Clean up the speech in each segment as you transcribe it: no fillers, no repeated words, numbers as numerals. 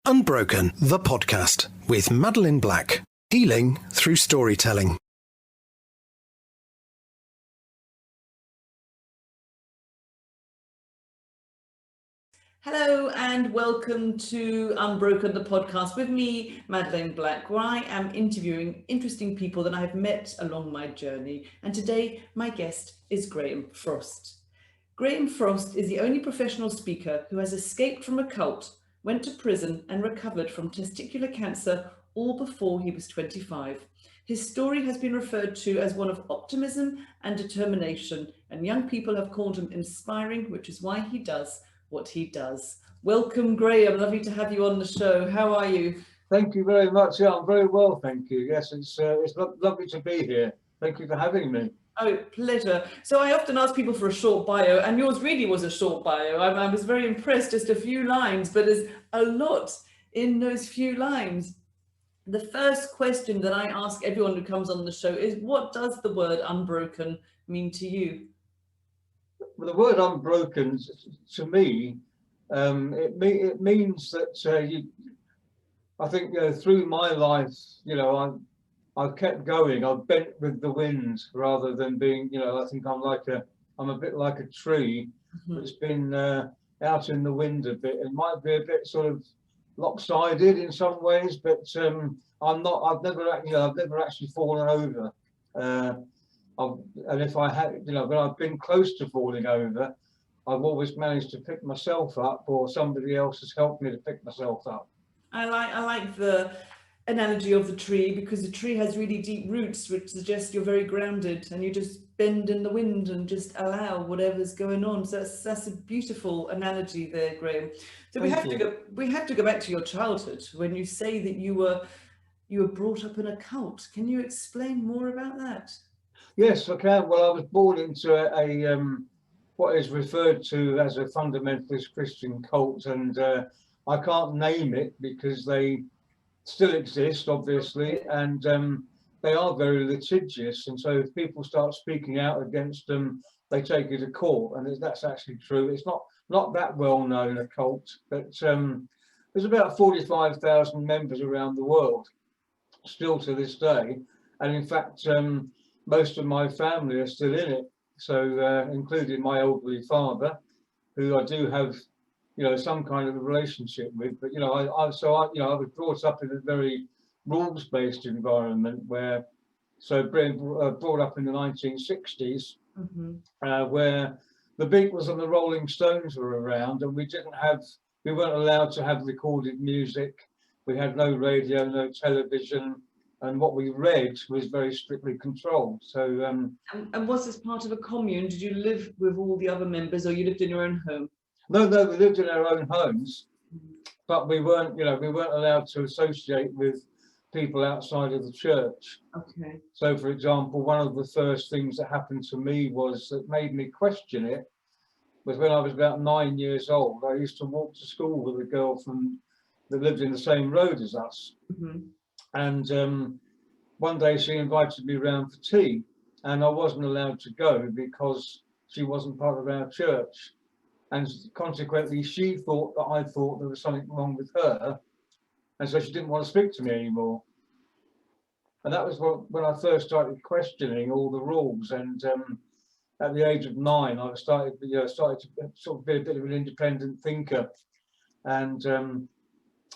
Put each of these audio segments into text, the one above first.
Unbroken, the podcast with Madeleine Black, healing through storytelling. Hello and welcome to Unbroken, the podcast with me, Madeleine Black, where I am interviewing interesting people that I have met along my journey. And today my guest is Graham Frost. Graham Frost is the only professional speaker who has escaped from a cult, went to prison and recovered from testicular cancer all before he was 25. His story has been referred to as one of optimism and determination, and young people have called him inspiring, which is why he does what he does. Welcome, Graham. Lovely to have you on the show. How are you? Thank you very much. Yeah, I'm very well, thank you. Yes, it's lovely to be here. Thank you for having me. Oh, pleasure. So I often ask people for a short bio, and yours really was a short bio. I was very impressed, just a few lines, but there's a lot in those few lines. The first question that I ask everyone who comes on the show is, what does the word unbroken mean to you? Well, the word unbroken, to me, it means that I think through my life, I've kept going. I've bent with the wind rather than being, I think I'm a bit like a tree that's been out in the wind a bit. It might be a bit sort of lopsided in some ways, but I've never actually fallen over. And if I had, when I've been close to falling over, I've always managed to pick myself up, or somebody else has helped me to pick myself up. I like the analogy of the tree, because the tree has really deep roots, which suggests you're very grounded and you just bend in the wind and just allow whatever's going on. So that's a beautiful analogy there, Graham. So we have to go back to your childhood, when you say that you were brought up in a cult. Can you explain more about that? Yes, I can. Well, I was born into a what is referred to as a fundamentalist Christian cult, and I can't name it because they still exist, obviously, and they are very litigious. And so if people start speaking out against them, they take it to court, and that's actually true. It's not that well known a cult, but there's about 45,000 members around the world still to this day, and in fact, most of my family are still in it. So, including my elderly father, who I do have, some kind of a relationship with. But I was brought up in a very rules-based environment where, brought up in the 1960s, where the Beatles and the Rolling Stones were around, and we weren't allowed to have recorded music. We had no radio, no television, and what we read was very strictly controlled. So, and was this part of a commune? Did you live with all the other members, or you lived in your own home? No, we lived in our own homes, but we weren't allowed to associate with people outside of the church. Okay. So, for example, one of the first things that happened to me that made me question it was when I was about 9 years old. I used to walk to school with a girl that lived in the same road as us. And one day she invited me round for tea, and I wasn't allowed to go because she wasn't part of our church. And consequently, she thought that I thought there was something wrong with her, and so she didn't want to speak to me anymore. And that was when I first started questioning all the rules. And at the age of 9, I started to sort of be a bit of an independent thinker. And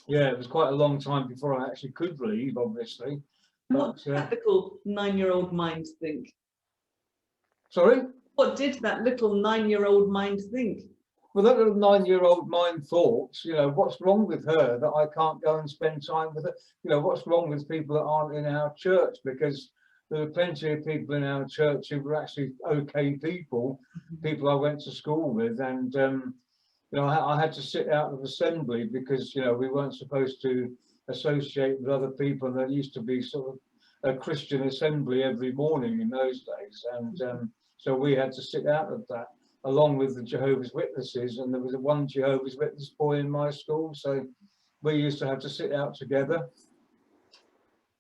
it was quite a long time before I actually could leave, obviously. What did that little 9-year-old mind think? Sorry? What did that little 9-year-old mind think? Well, that little 9-year-old mind thought, what's wrong with her that I can't go and spend time with her? What's wrong with people that aren't in our church? Because there were plenty of people in our church who were actually okay people I went to school with. And I had to sit out of assembly because, we weren't supposed to associate with other people. And there used to be sort of a Christian assembly every morning in those days. And so we had to sit out of that, along with the Jehovah's Witnesses. And there was one Jehovah's Witness boy in my school. So we used to have to sit out together.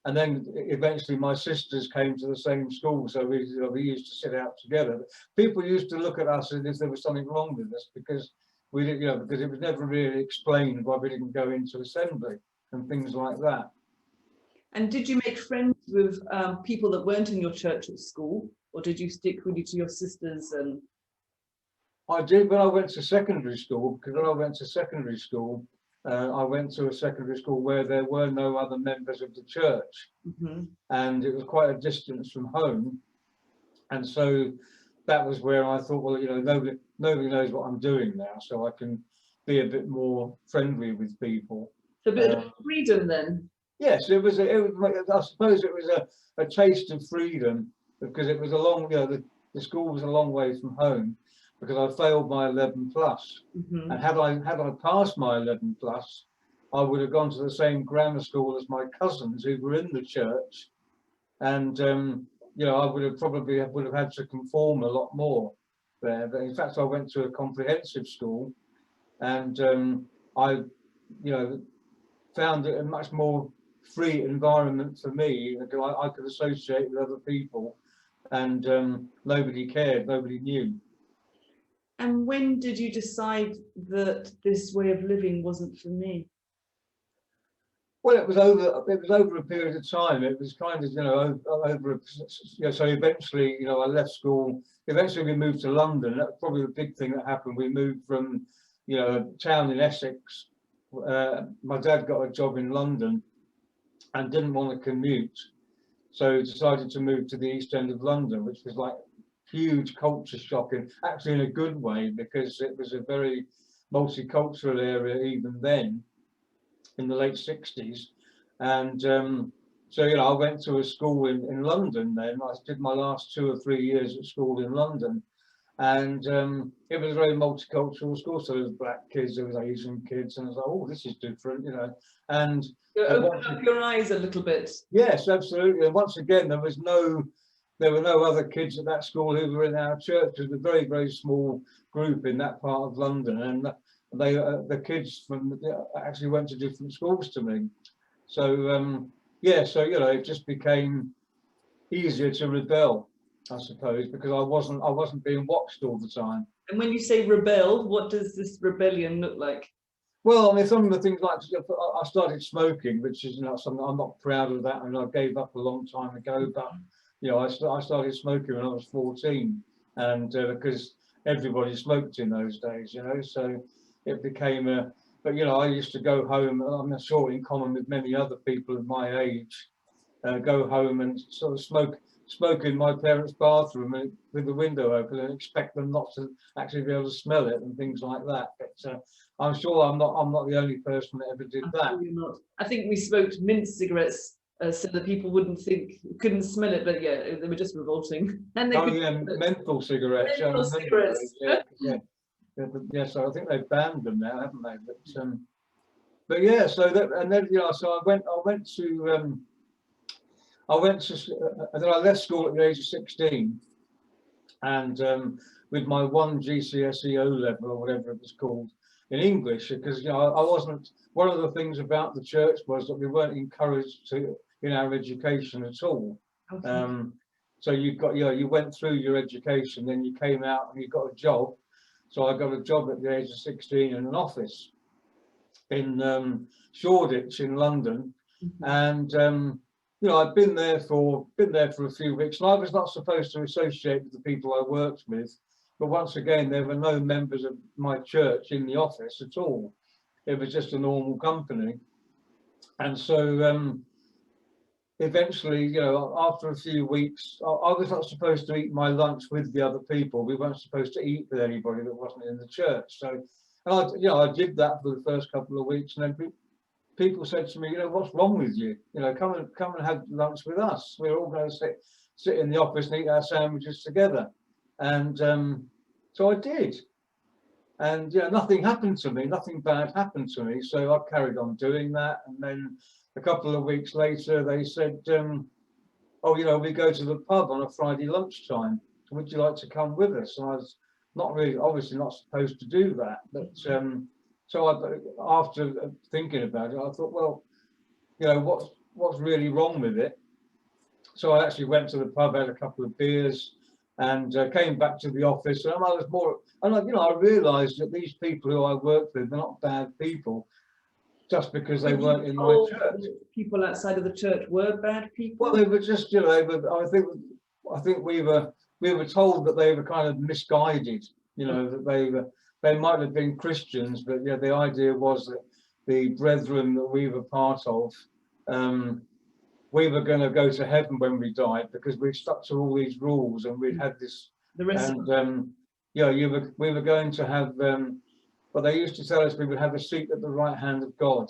And then eventually my sisters came to the same school, so we used to sit out together. People used to look at us as if there was something wrong with us, because we didn't, you know, because it was never really explained why we didn't go into assembly and things like that. And did you make friends with people that weren't in your church at school, or did you stick really to your sisters? And I did when I went to secondary school, because when I went to secondary school, I went to a secondary school where there were no other members of the church, and it was quite a distance from home. And so that was where I thought, well, you know, nobody knows what I'm doing now, so I can be a bit more friendly with people. So a bit of freedom then. Yes, it was. I suppose it was a taste of freedom, because it was a long, you know, the school was a long way from home, because I failed my 11 plus, and had I passed my 11 plus, I would have gone to the same grammar school as my cousins who were in the church, and you know, I would have probably had to conform a lot more there. But in fact, I went to a comprehensive school, and I, you know, found it a much more free environment for me. I could associate with other people, and nobody cared, nobody knew. And when did you decide that this way of living wasn't for me? Well, it was over a period of time. It was kind of, you know, you know, so eventually, you know, I left school. Eventually we moved to London. That's probably the big thing that happened. We moved from, you know, a town in Essex. My dad got a job in London and didn't want to commute, so he decided to move to the East End of London, which was like huge culture shock, and actually in a good way, because it was a very multicultural area even then, in the late 60s. And so, you know, I went to a school in London then. I did my last 2 or 3 years at school in London, and it was a very multicultural school. So there was black kids, there was Asian kids, and I was like, oh, this is different, you know. And open up your eyes a little bit. Yes, absolutely. And once again, there were no other kids at that school who were in our church. It was a very, very small group in that part of London, and they the kids from actually went to different schools to me. So yeah, so you know, it just became easier to rebel, I suppose, because I wasn't being watched all the time. And when you say rebel, what does this rebellion look like? Well, I mean, some of the things, like I started smoking, which is, you know, something I'm not proud of that, and I gave up a long time ago. But you know, I started smoking when I was 14, and because everybody smoked in those days, you know, so it became a. But you know, I used to go home. I'm sure in common with many other people of my age, go home and sort of smoke in my parents' bathroom with the window open, and expect them not to actually be able to smell it and things like that. But I'm sure I'm not the only person that ever did that. You're not. I think we smoked mint cigarettes so that people couldn't smell it, but yeah, they were just revolting. And they menthol cigarettes. Menthol cigarettes. Yeah, so I think they've banned them now, haven't they? But yeah, so that, and then, you know, so I went to and then I left school at the age of 16, and with my 1 GCSE O level or whatever it was called in English, because, you know, I wasn't. One of the things about the church was that we weren't encouraged in our education at all. Okay. So you went through your education, then you came out and you got a job. So I got a job at the age of 16 in an office in Shoreditch in London, and you know, I'd been there for a few weeks, and I was not supposed to associate with the people I worked with. But once again, there were no members of my church in the office at all. It was just a normal company. And so eventually, you know, after a few weeks, I was not supposed to eat my lunch with the other people. We weren't supposed to eat with anybody that wasn't in the church. So, and I did that for the first couple of weeks, and then people said to me, you know, what's wrong with you? You know, come and have lunch with us. We're all going to sit in the office and eat our sandwiches together. And so I did. And you know, nothing happened to me, nothing bad happened to me. So I carried on doing that. And then a couple of weeks later, they said, oh, you know, we go to the pub on a Friday lunchtime. Would you like to come with us? And I was obviously not supposed to do that. But so after thinking about it, I thought, well, you know, what's really wrong with it? So I actually went to the pub, had a couple of beers, and came back to the office. And I was more, and I realised that these people who I worked with were not bad people just because they weren't in my church. People outside of the church were bad people. Well, they were just, they were. I think we were told that they were kind of misguided. That they might have been Christians, but yeah, the idea was that the brethren that we were part of, we were going to go to heaven when we died because we'd stuck to all these rules and we'd had this. The rest. And we were going to have. But they used to tell us we would have a seat at the right hand of God,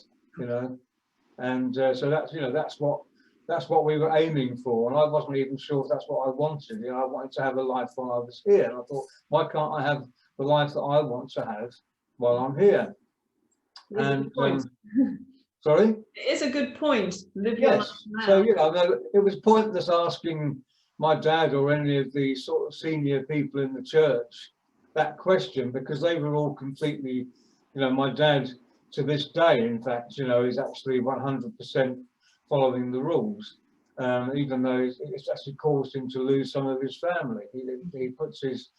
and so that's what we were aiming for. And I wasn't even sure if that's what I wanted. I wanted to have a life while I was here, and I thought, why can't I have the life that I want to have while I'm here? And sorry, it's a good point. Yes. So it was pointless asking my dad or any of the sort of senior people in the church that question, because they were all completely, my dad to this day, in fact, is actually 100% following the rules, even though it's actually caused him to lose some of his family. He puts his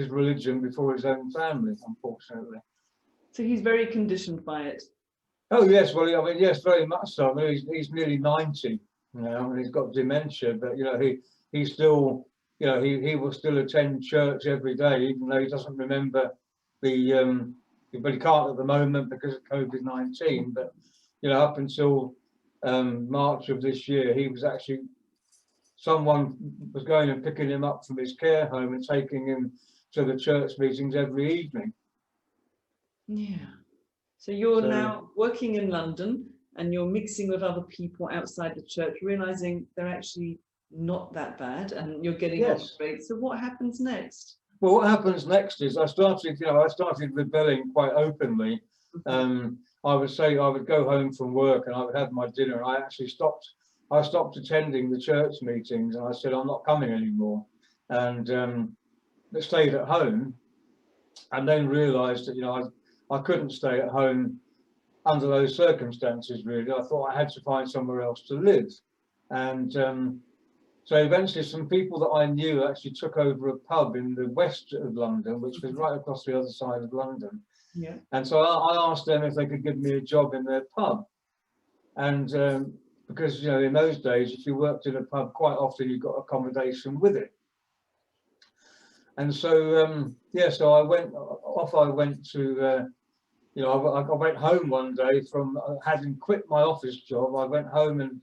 religion before his own family, unfortunately. So he's very conditioned by it. Oh yes, well, yes, very much so. He's nearly 90 now, and he's got dementia, but he still. He will still attend church every day, even though he doesn't remember but he can't at the moment because of COVID-19. But up until March of this year, he was actually, someone was going and picking him up from his care home and taking him to the church meetings every evening. Yeah. So you're now working in London and you're mixing with other people outside the church, realizing they're actually not that bad, and you're getting on great. So what happens next? Well, what happens next is I started rebelling quite openly. I would say I would go home from work and I would have my dinner, and I actually stopped attending the church meetings, and I said I'm not coming anymore, and stayed at home, and then realized that I couldn't stay at home under those circumstances. Really, I thought I had to find somewhere else to live, and so eventually some people that I knew actually took over a pub in the west of London, which was right across the other side of London. Yeah. And so I asked them if they could give me a job in their pub. And because, in those days, if you worked in a pub, quite often you got accommodation with it. And so, so I went to, I went home one day from having quit my office job. I went home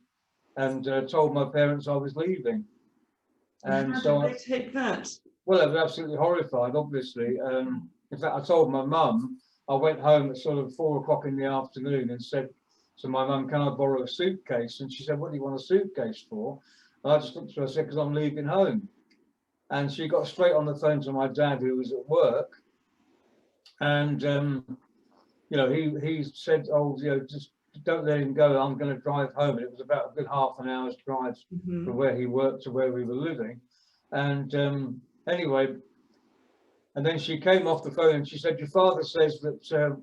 and told my parents I was leaving. And how did they take that? Well, they were absolutely horrified, obviously. In fact, I told my mum, I went home at sort of 4 o'clock in the afternoon and said to my mum, can I borrow a suitcase? And she said, what do you want a suitcase for? And I just looked at her and said, because I'm leaving home. And she got straight on the phone to my dad, who was at work. And, he said, just don't let him go, I'm going to drive home. And it was about a good half an hour's drive from where he worked to where we were living. And anyway, and then she came off the phone and she said, your father says that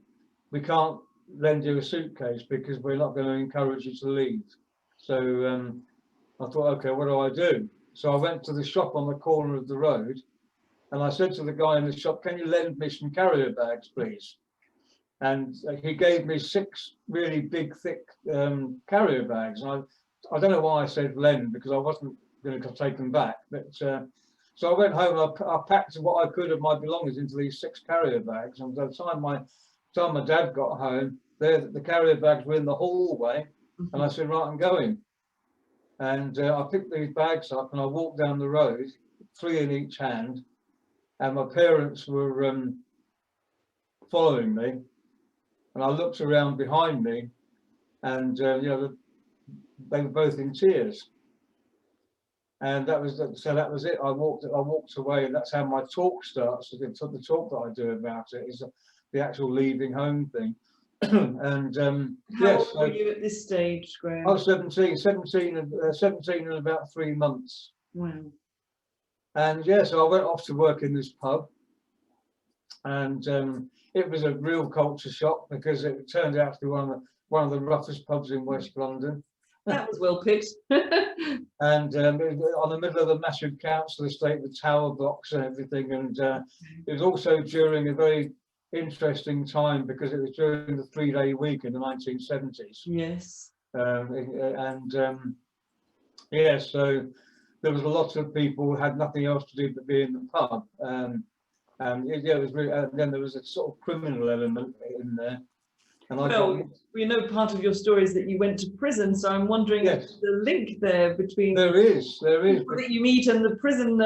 we can't lend you a suitcase because we're not going to encourage you to leave. So I thought, okay, what do I do? So I went to the shop on the corner of the road and I said to the guy in the shop, can you lend me some carrier bags, please? And he gave me 6 really big, thick carrier bags. And I don't know why I said lend, because I wasn't going to take them back. But so I went home and I packed what I could of my belongings into these 6 carrier bags. And by the time my dad got home, the carrier bags were in the hallway. And I said, right, I'm going. And I picked these bags up and I walked down the road, 3 in each hand. And my parents were following me. And I looked around behind me, and they were both in tears. And that was it. I walked away, and that's how my talk starts. The talk that I do about it is the actual leaving home thing. And how old were you at this stage, Graham? I was 17 in about 3 months. Wow. And so I went off to work in this pub, and it was a real culture shock because it turned out to be one of the roughest pubs in West London. That was well picked. And on the middle of the massive council estate with tower blocks and everything. And it was also during a very interesting time because it was during the 3-day week in the 1970s. Yes. Yeah, so there was a lot of people who had nothing else to do but be in the pub. Yeah, it was really, and then there was a sort of criminal element in there. And we know part of your story is that you went to prison, so I'm wondering if there's a link there between there is people that you meet and the prison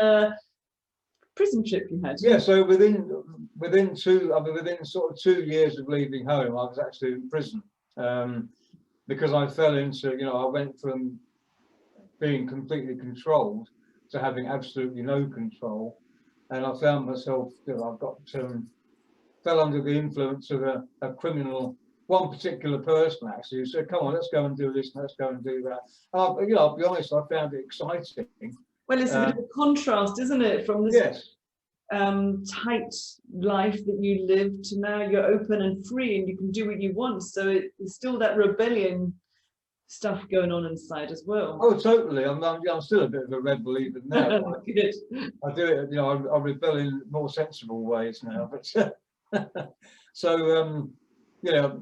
trip you had. Yeah, so within sort of 2 years of leaving home, I was actually in prison because I fell into, I went from being completely controlled to having absolutely no control, and I found myself, I got fell under the influence of a criminal. One particular person actually who said, "Come on, let's go and do this, and let's go and do that." And I'll be honest, I found it exciting. Well, it's a bit of a contrast, isn't it, from this tight life that you live to now you're open and free and you can do what you want. So it's still that rebellion stuff going on inside as well. Oh, totally. I'm still a bit of a rebel even now. Good. I do it. I rebel in more sensible ways now. But so.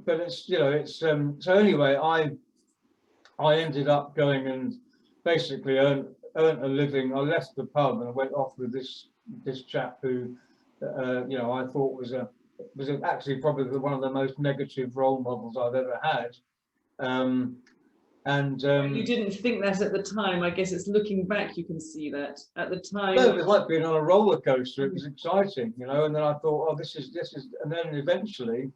But it's so anyway, I ended up going and basically earned a living. I left the pub and I went off with this chap who, I thought was actually probably one of the most negative role models I've ever had. You didn't think that at the time. I guess it's looking back, you can see that at the time. No, it was like being on a roller coaster. It was exciting, and then I thought, oh, this is, and then eventually.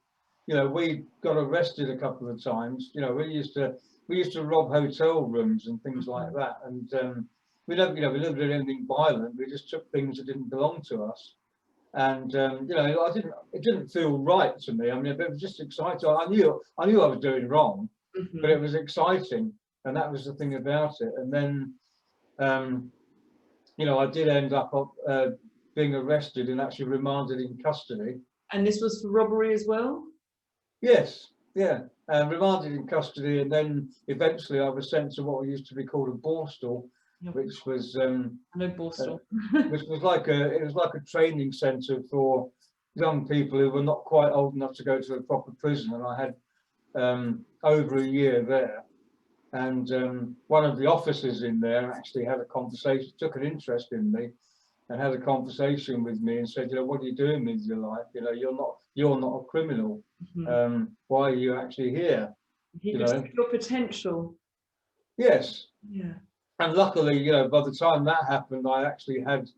We got arrested a couple of times. We used to rob hotel rooms and things like that. And we never did anything violent. We just took things that didn't belong to us. And it didn't feel right to me. I mean, it was just exciting. I knew I was doing wrong, but it was exciting, and that was the thing about it. And then, I did end up being arrested and actually remanded in custody. And this was for robbery as well? Yes, yeah, remanded in custody, and then eventually I was sent to what used to be called a borstal, which was borstal, which was like a training centre for young people who were not quite old enough to go to a proper prison, and I had over a year there, and one of the officers in there actually had a conversation, took an interest in me, and had a conversation with me and said, what are you doing with your life? You're not a criminal. Why are you actually here? He could see your potential. Yes. Yeah. And luckily, by the time that happened, I actually had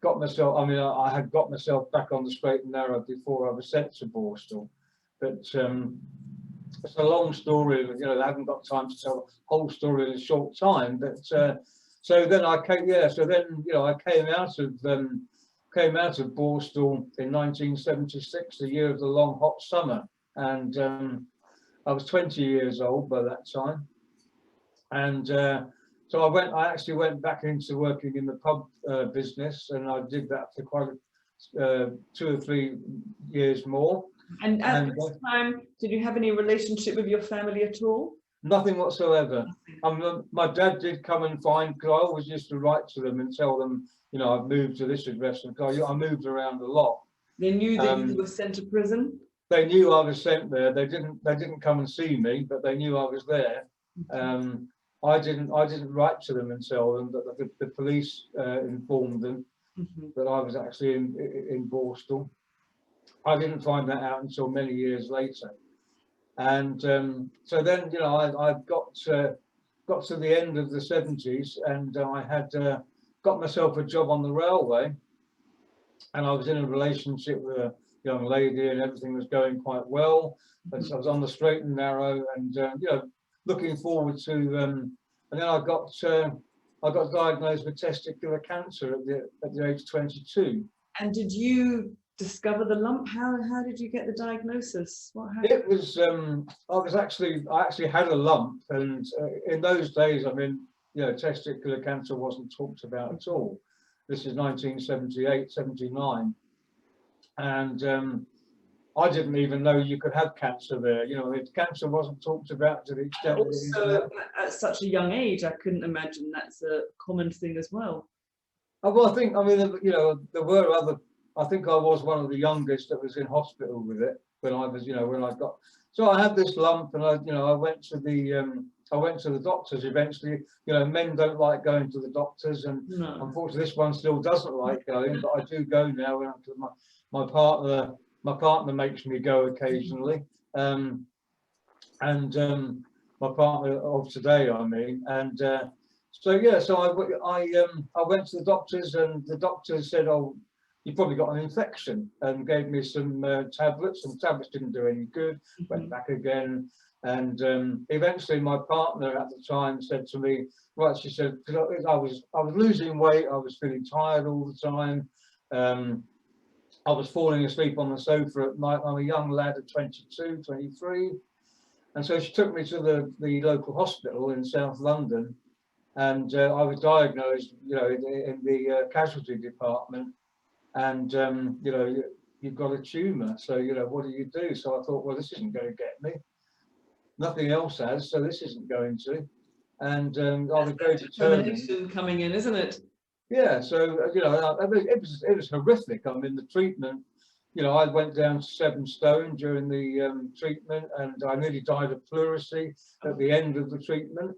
got myself. I mean, I had got myself back on the straight and narrow before I was sent to Borstal. But it's a long story. I haven't got time to tell the whole story in a short time. But so then I came. Yeah. So then I came out of Borstal in 1976, the year of the long hot summer, and I was 20 years old by that time, and so I actually went back into working in the pub business, and I did that for quite 2 or 3 years more. And at this time, did you have any relationship with your family at all? Nothing whatsoever. My dad did come and find, because I always used to write to them and tell them, I've moved to this address, and I moved around a lot. They knew that you were sent to prison? They knew I was sent there. They didn't come and see me, but they knew I was there. I didn't write to them and tell them that the police informed them that I was actually in Borstal. I didn't find that out until many years later. And so then, I got to the end of the 70s, and I had got myself a job on the railway, and I was in a relationship with a young lady, and everything was going quite well. And so I was on the straight and narrow, and looking forward to. And then I got diagnosed with testicular cancer at the age of 22. And did you discover the lump? How did you get the diagnosis? What happened? It was I actually had a lump, and in those days, I mean, testicular cancer wasn't talked about at all. This is 1978, 79, and I didn't even know you could have cancer there. You know, cancer wasn't talked about to the extent that it is now. Also, at such a young age, I couldn't imagine that's a common thing as well. Oh, well, I mean, you know, there were other. I think I was one of the youngest that was in hospital with it when I was, you know, when I got. So I had this lump, and I went to the doctors eventually. You know, men don't like going to the doctors, and No. unfortunately, this one still doesn't like going. But I do go now. And my partner makes me go occasionally, and my partner of today, I mean, and. So yeah, so I went to the doctors, and the doctors said, "Oh, you probably got an infection," and gave me some tablets. And tablets didn't do any good. Went back again, and eventually my partner at the time said to me, "Right," she said, because I was losing weight, I was feeling tired all the time. I was falling asleep on the sofa at night. I'm a young lad at 22, 23, and so she took me to the local hospital in South London. And I was diagnosed, you know, in the casualty department, and you know, you've got a tumour. So you know, what do you do? So I thought, well, this isn't going to get me. Nothing else has, so this isn't going to. And I was very determined. Coming in, isn't it? Yeah. So you know, it was horrific. I mean, the treatment. You know, I went down to 7 stone during the treatment, and I nearly died of pleurisy at the end of the treatment.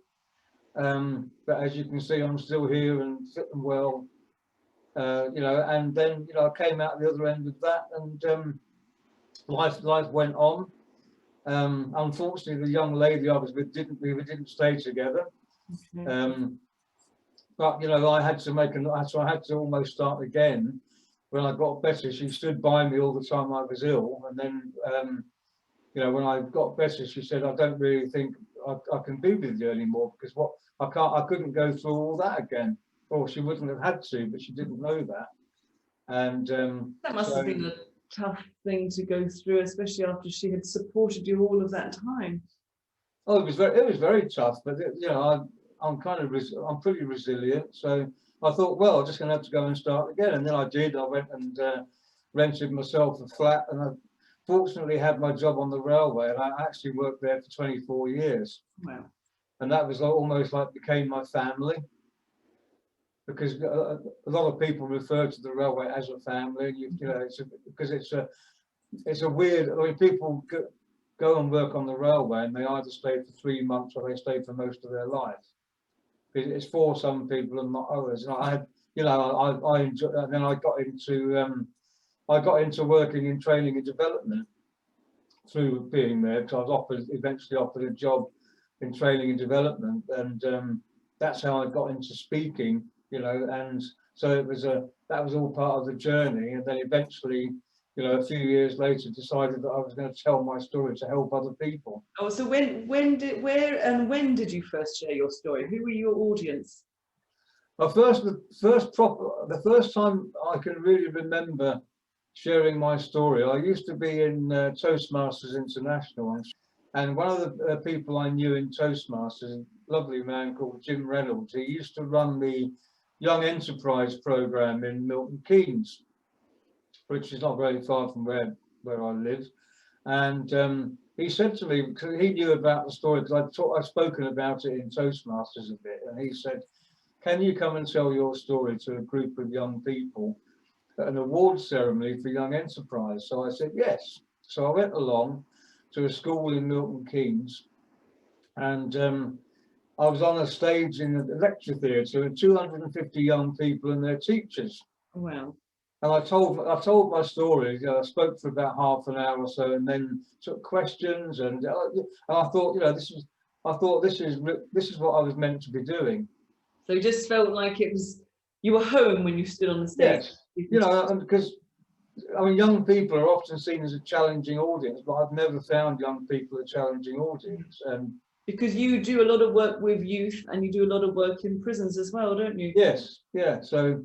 But as you can see, I'm still here and fit and well, you know, and then, you know, I came out the other end of that, and life went on. Unfortunately, the young lady I was with didn't stay together. But, you know, I had to almost start again. When I got better, she stood by me all the time I was ill. And then, you know, when I got better, she said, "I don't really think I can be with you anymore, because I couldn't go through all that again." Or she wouldn't have had to, but she didn't know that. And that must have been a tough thing to go through, especially after she had supported you all of that time. Oh, it was very tough, but you know, I'm pretty resilient. So I thought, well, I'm just going to have to go and start again. And then I did. I went and rented myself a flat, and I fortunately had my job on the railway, and I actually worked there for 24 years. Wow. And that was almost like became my family, because a lot of people refer to the railway as a family. You know, because it's a weird. I mean, people go and work on the railway, and they either stay for 3 months or they stay for most of their life. It's for some people and not others. And I had, you know, I enjoyed. And then I got into working in training and development through being there, because I was eventually offered a job in training and development, and that's how I got into speaking, you know. And so that was all part of the journey. And then eventually, you know, a few years later, decided that I was going to tell my story to help other people. Oh, so when did you first share your story? Who were your audience? The first time I can really remember sharing my story, I used to be in Toastmasters International, and one of the people I knew in Toastmasters, a lovely man called Jim Reynolds, he used to run the Young Enterprise program in Milton Keynes, which is not very far from where I live. And he said to me, because he knew about the story, because I've spoken about it in Toastmasters a bit, and he said, "Can you come and tell your story to a group of young people at an awards ceremony for Young Enterprise?" So I said yes. So I went along to a school in Milton Keynes, and I was on a stage in a lecture theatre with 250 young people and their teachers. Wow. And I told my story. You know, I spoke for about half an hour or so, and then took questions. And I thought, you know, this is what I was meant to be doing. So you just felt like you were home when you stood on the stage. Yes, you know, and because I mean, young people are often seen as a challenging audience, but I've never found young people a challenging audience. And because you do a lot of work with youth, and you do a lot of work in prisons as well, don't you? yes, yeah. So,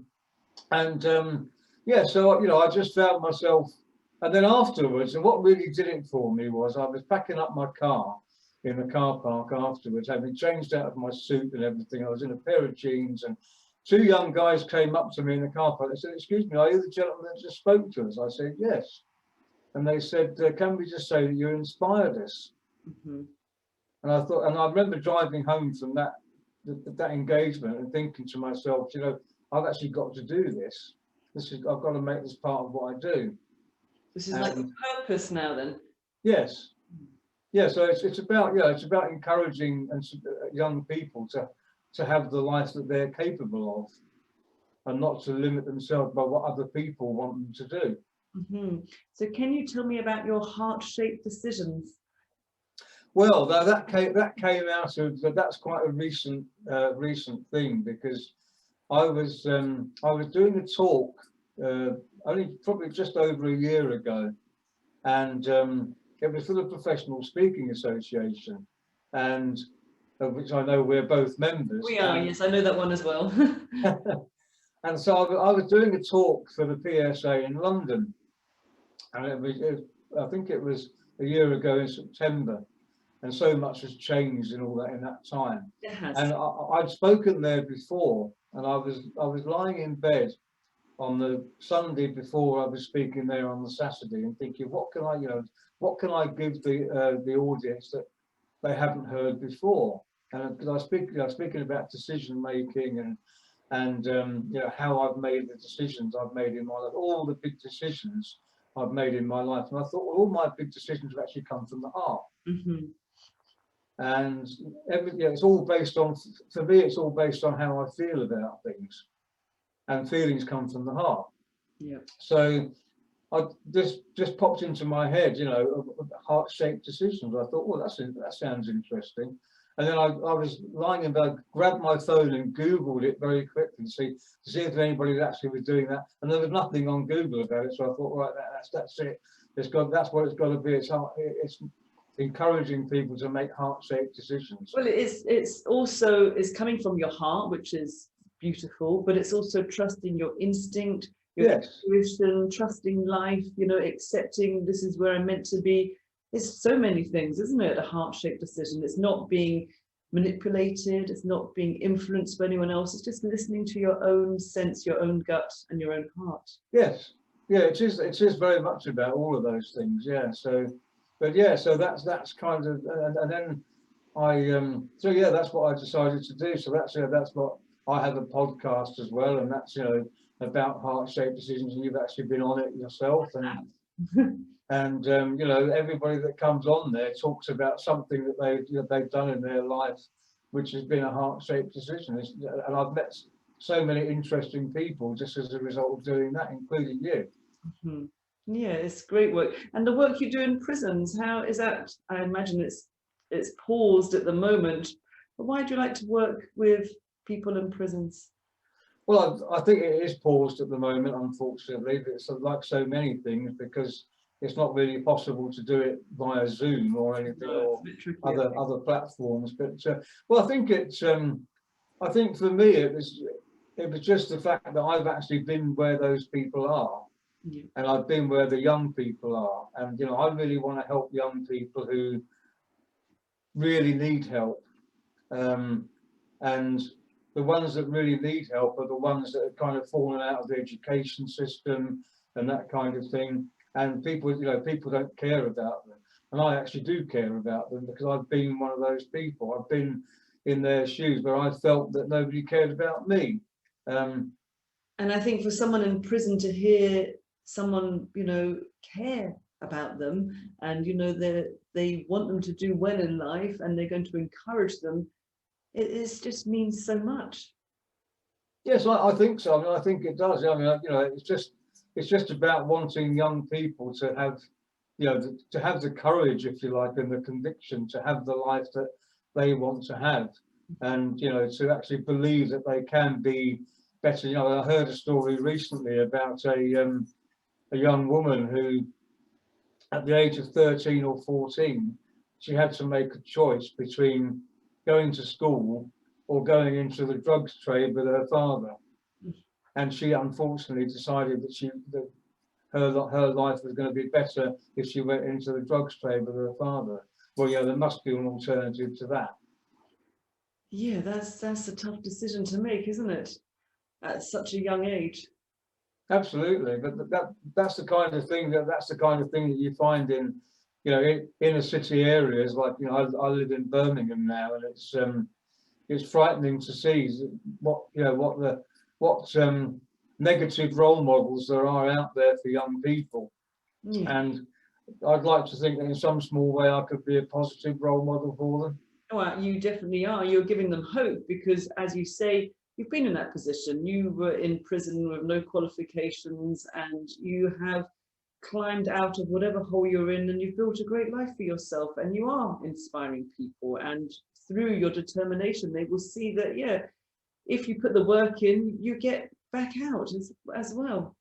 and yeah, so you know, I just found myself, and then afterwards, and what really did it for me was I was packing up my car in the car park afterwards, having changed out of my suit and everything. I was in a pair of jeans, and 2 young guys came up to me in the car park. They said, "Excuse me, are you the gentleman that just spoke to us?" I said, "Yes." and they said, can we just say that you inspired us? Hmm. And I thought, and I remember driving home from that engagement and thinking to myself, you know, I've actually got to do this. I've got to make this part of what I do. This is like the And purpose now then. yes, yeah. So it's about, yeah, it's about encouraging young people to have the life that they're capable of, and not to limit themselves by what other people want them to do. Hmm. So can you tell me about your heart-shaped decisions? Well, that came out of, that's quite a recent thing, because I was doing a talk only probably just over a year ago, and it was for the Professional Speaking Association, and of which I know we're both members. We are, yes, I know that one as well. And so I was doing a talk for the PSA in London, and I think it was a year ago in September, and so much has changed in all that in that time. It has. And I'd spoken there before, and I was lying in bed on the Sunday before I was speaking there on the Saturday, and thinking, what can I give the audience that they haven't heard before? And because I was speaking about decision making and you know, how I've made the decisions I've made in my life, all the big decisions I've made in my life, and I thought, well, all my big decisions have actually come from the heart. Mm-hmm. And it's all based on, for me, it's all based on how I feel about things, and feelings come from the heart. Yeah. So I just popped into my head, you know, heart-shaped decisions. I thought, well, that sounds interesting. And then I was lying in bed, grabbed my phone and Googled it very quickly to see if anybody actually was doing that. And there was nothing on Google about it. So I thought, right, that's it. That's what it's got to be. It's encouraging people to make heart-shaped decisions. Well, it's also coming from your heart, which is beautiful, but it's also trusting your instinct, your intuition, trusting life, you know, accepting this is where I'm meant to be. It's so many things, isn't it? A heart-shaped decision. It's not being manipulated. It's not being influenced by anyone else. It's just listening to your own sense, your own gut, and your own heart. Yes, yeah, it is. It is very much about all of those things. Yeah. So, but yeah, so that's kind of, and then so yeah, that's what I decided to do. So that's what I have a podcast as well, and that's, you know, about heart-shaped decisions, and you've actually been on it yourself, and and you know, everybody that comes on there talks about something that they've done in their life, which has been a heart-shaped decision. And I've met so many interesting people just as a result of doing that, including you. Mm-hmm. Yeah, it's great work. And the work you do in prisons, how is that? I imagine it's paused at the moment, but why do you like to work with people in prisons? Well, I think it is paused at the moment, unfortunately. It's like so many things, because it's not really possible to do it via Zoom or anything, or other platforms. But well, I think I think for me it was just the fact that I've actually been where those people are, and I've been where the young people are, and you know, I really want to help young people who really need help, and the ones that really need help are the ones that have kind of fallen out of the education system and that kind of thing. And people, you know, people don't care about them. And I actually do care about them, because I've been one of those people. I've been in their shoes where I felt that nobody cared about me. And I think for someone in prison to hear someone, you know, care about them, and, you know, they want them to do well in life, and they're going to encourage them, it just means so much. Yes, I think so. I mean, I think it does. I mean, you know, it's just about wanting young people to have, you know, to have the courage, if you like, and the conviction to have the life that they want to have, and, you know, to actually believe that they can be better. You know, I heard a story recently about a young woman who, at the age of 13 or 14, she had to make a choice between going to school or going into the drugs trade with her father. And she unfortunately decided that her life was going to be better if she went into the drugs trade with her father. Well, yeah, there must be an alternative to that. Yeah, that's a tough decision to make, isn't it? At such a young age. Absolutely, but that's the kind of thing that you find in, you know, in inner city areas. Like, you know, I live in Birmingham now, and it's frightening to see what negative role models there are out there for young people. Yeah. And I'd like to think that in some small way I could be a positive role model for them. Well, you definitely are. You're giving them hope because, as you say, you've been in that position. You were in prison with no qualifications, and you have climbed out of whatever hole you're in, and you've built a great life for yourself, and you are inspiring people. And through your determination, they will see that, yeah, if you put the work in, you get back out as well.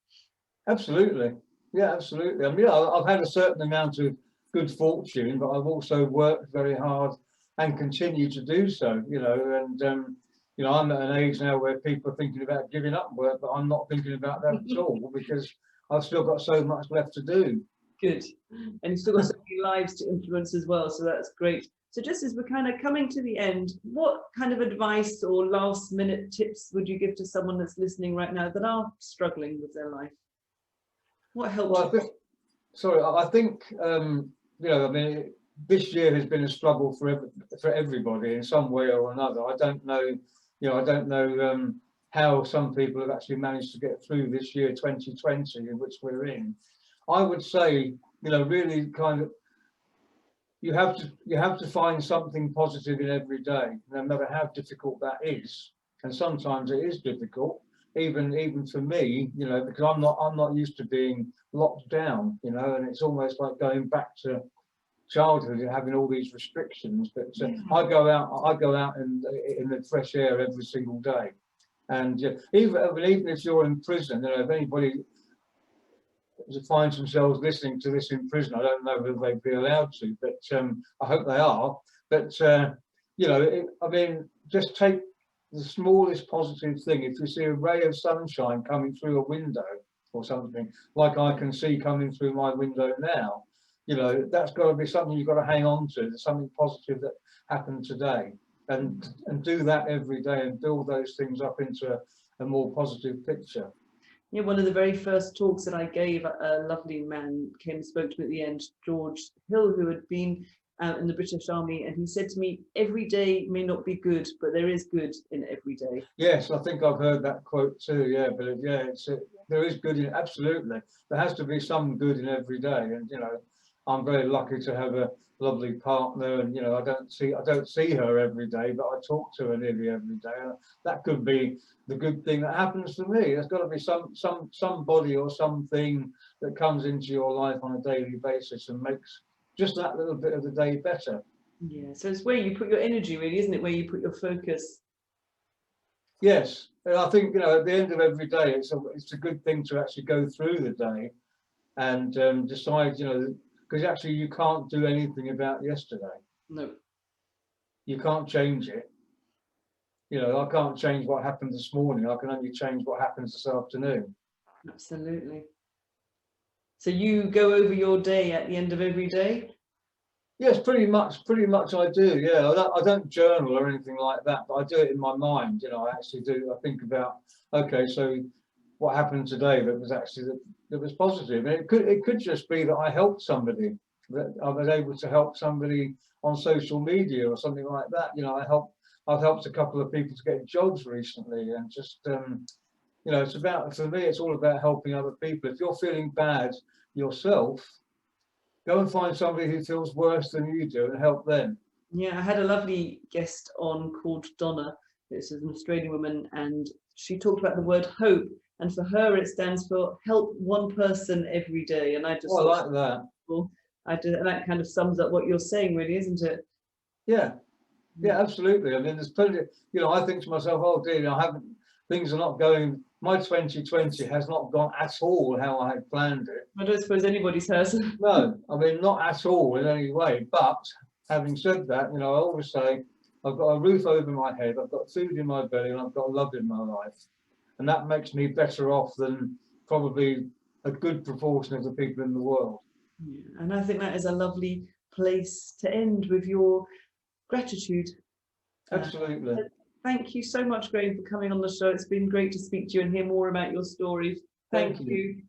Absolutely. Yeah, absolutely. I mean, I've had a certain amount of good fortune, but I've also worked very hard and continue to do so, you know, and, you know, I'm at an age now where people are thinking about giving up work, but I'm not thinking about that at all because I've still got so much left to do. Good. And you've still got so many lives to influence as well, so that's great. So just as we're kind of coming to the end, what kind of advice or last minute tips would you give to someone that's listening right now that are struggling with their life? What helped? Well, I think, you know, I mean, this year has been a struggle for everybody in some way or another. I don't know, how some people have actually managed to get through this year 2020, in which we're in. I would say, you know, really kind of, you have to find something positive in every day, no matter how difficult that is. And sometimes it is difficult, even for me, you know, because I'm not used to being locked down, you know, and it's almost like going back to childhood and having all these restrictions. But I go out in the fresh air every single day, and even if you're in prison, you know, if anybody finds themselves listening to this in prison, I don't know whether they'd be allowed to, but I hope they are. But you know, I mean, just take the smallest positive thing. If you see a ray of sunshine coming through a window or something, like I can see coming through my window now, you know, that's got to be something you've got to hang on to. There's something positive that happened today, and do that every day and build those things up into a more positive picture. Yeah, one of the very first talks that I gave, a lovely man came and spoke to me at the end, George Hill, who had been in the British Army, and he said to me, every day may not be good, but there is good in every day. Yes, I think I've heard that quote too. Yeah, but there is good in, absolutely. There has to be some good in every day, and you know, I'm very lucky to have a lovely partner, and you know, I don't see her every day, but I talk to her nearly every day. And that could be the good thing that happens to me. There's got to be somebody or something that comes into your life on a daily basis and makes just that little bit of the day better. Yeah, so it's where you put your energy, really, isn't it? Where you put your focus. Yes, and I think, you know, at the end of every day, it's a good thing to actually go through the day and decide, you know, because actually you can't do anything about yesterday. No. You can't change it. You know, I can't change what happened this morning. I can only change what happens this afternoon. Absolutely. So you go over your day at the end of every day? Yes, pretty much I do. Yeah, I don't journal or anything like that, but I do it in my mind. You know, I actually do. I think about, okay, so what happened today that was positive, and it could just be that I helped somebody, that I was able to help somebody on social media or something like that. You know, I've helped a couple of people to get jobs recently, and just you know, for me, it's all about helping other people. If you're feeling bad yourself, go and find somebody who feels worse than you do and help them. Yeah, I had a lovely guest on called Donna. This is an Australian woman, and she talked about the word hope. And for her, it stands for help one person every day. And I just I like that. Well, and that kind of sums up what you're saying, really, isn't it? Yeah, yeah, absolutely. I mean, there's plenty. You know, I think to myself, oh dear, things are not going. My 2020 has not gone at all how I had planned it. I don't suppose anybody's has. No, I mean, not at all in any way. But having said that, you know, I always say I've got a roof over my head, I've got food in my belly, and I've got love in my life. And that makes me better off than probably a good proportion of the people in the world. Yeah, and I think that is a lovely place to end with your gratitude. Absolutely. Thank you so much, Graham, for coming on the show. It's been great to speak to you and hear more about your stories. Thank you.